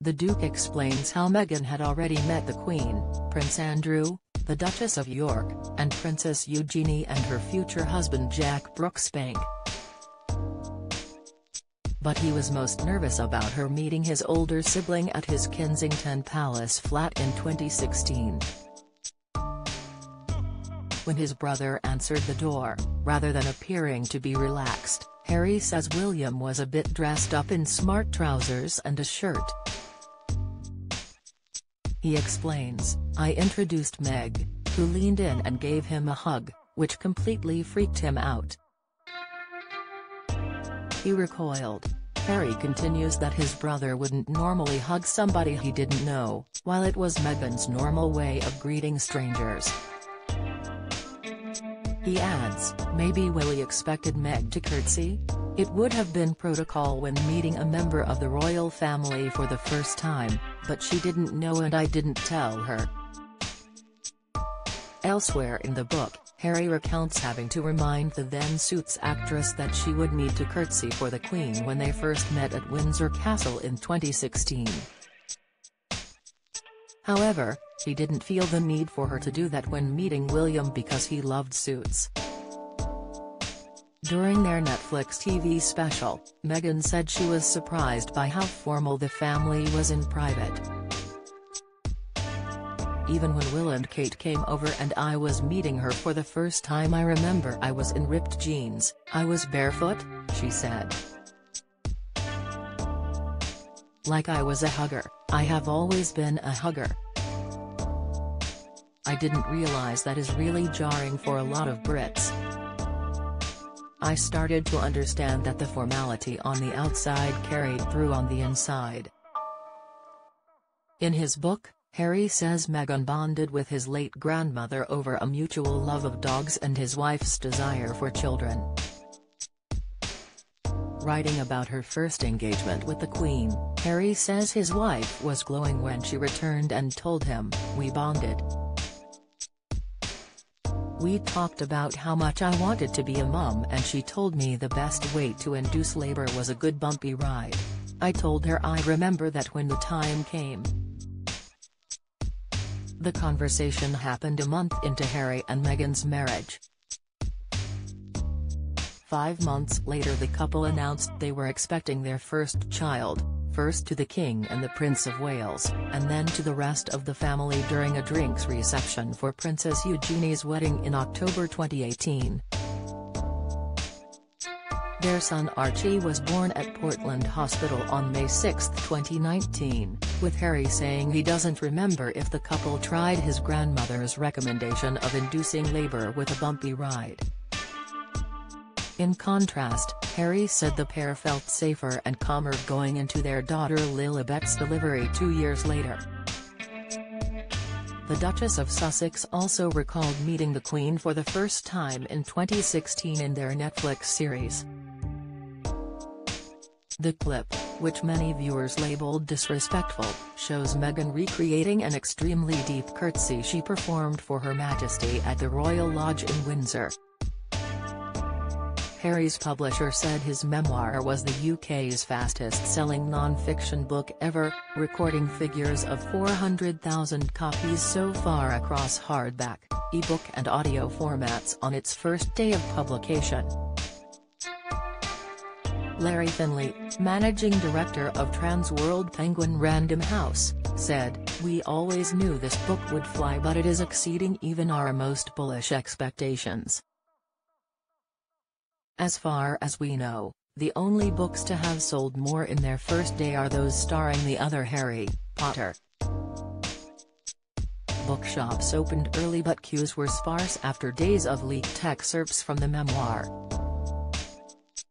The Duke explains how Meghan had already met the Queen, Prince Andrew, the Duchess of York, and Princess Eugenie and her future husband Jack Brooksbank. But he was most nervous about her meeting his older sibling at his Kensington Palace flat in 2016. When his brother answered the door, rather than appearing to be relaxed, Harry says William was a bit dressed up in smart trousers and a shirt. He explains, "I introduced Meg, who leaned in and gave him a hug, which completely freaked him out. He recoiled." Harry continues that his brother wouldn't normally hug somebody he didn't know, while it was Meghan's normal way of greeting strangers. He adds, "Maybe Willie expected Meg to curtsy? It would have been protocol when meeting a member of the royal family for the first time, but she didn't know and I didn't tell her." Elsewhere in the book, Harry recounts having to remind the then Suits actress that she would need to curtsy for the Queen when they first met at Windsor Castle in 2016. However, he didn't feel the need for her to do that when meeting William because he loved Suits. During their Netflix TV special, Meghan said she was surprised by how formal the family was in private. "Even when Will and Kate came over and I was meeting her for the first time, I remember I was in ripped jeans, I was barefoot," she said. "Like I was a hugger, I have always been a hugger. I didn't realize that is really jarring for a lot of Brits. I started to understand that the formality on the outside carried through on the inside." In his book, Harry says Meghan bonded with his late grandmother over a mutual love of dogs and his wife's desire for children. Writing about her first engagement with the Queen, Harry says his wife was glowing when she returned and told him, "We bonded. We talked about how much I wanted to be a mum and she told me the best way to induce labor was a good bumpy ride. I told her I remember that when the time came." The conversation happened a month into Harry and Meghan's marriage. 5 months later the couple announced they were expecting their first child, first to the King and the Prince of Wales, and then to the rest of the family during a drinks reception for Princess Eugenie's wedding in October 2018. Their son Archie was born at Portland Hospital on May 6, 2019, with Harry saying he doesn't remember if the couple tried his grandmother's recommendation of inducing labor with a bumpy ride. In contrast, Harry said the pair felt safer and calmer going into their daughter Lilibet's delivery 2 years later. The Duchess of Sussex also recalled meeting the Queen for the first time in 2016 in their Netflix series. The clip, which many viewers labeled disrespectful, shows Meghan recreating an extremely deep curtsy she performed for Her Majesty at the Royal Lodge in Windsor. Harry's publisher said his memoir was the UK's fastest-selling non-fiction book ever, recording figures of 400,000 copies so far across hardback, ebook and audio formats on its first day of publication. Larry Finley, managing director of Transworld Penguin Random House, said, "We always knew this book would fly, but it is exceeding even our most bullish expectations. As far as we know, the only books to have sold more in their first day are those starring the other Harry Potter." Bookshops opened early but queues were sparse after days of leaked excerpts from the memoir.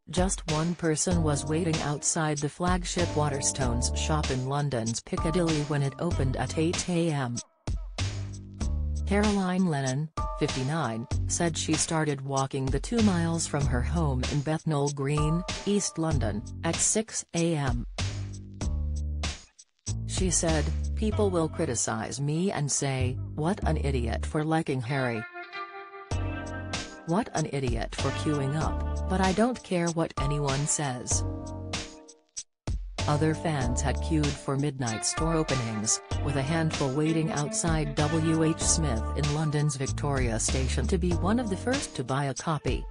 Just one person was waiting outside the flagship Waterstones shop in London's Piccadilly when it opened at 8 a.m. Caroline Lennon, 59, said she started walking the 2 miles from her home in Bethnal Green, East London, at 6 a.m. She said, "People will criticize me and say, 'What an idiot for liking Harry. What an idiot for queuing up,' but I don't care what anyone says. Other fans had queued for midnight store openings, with a handful waiting outside WH Smith in London's Victoria Station to be one of the first to buy a copy.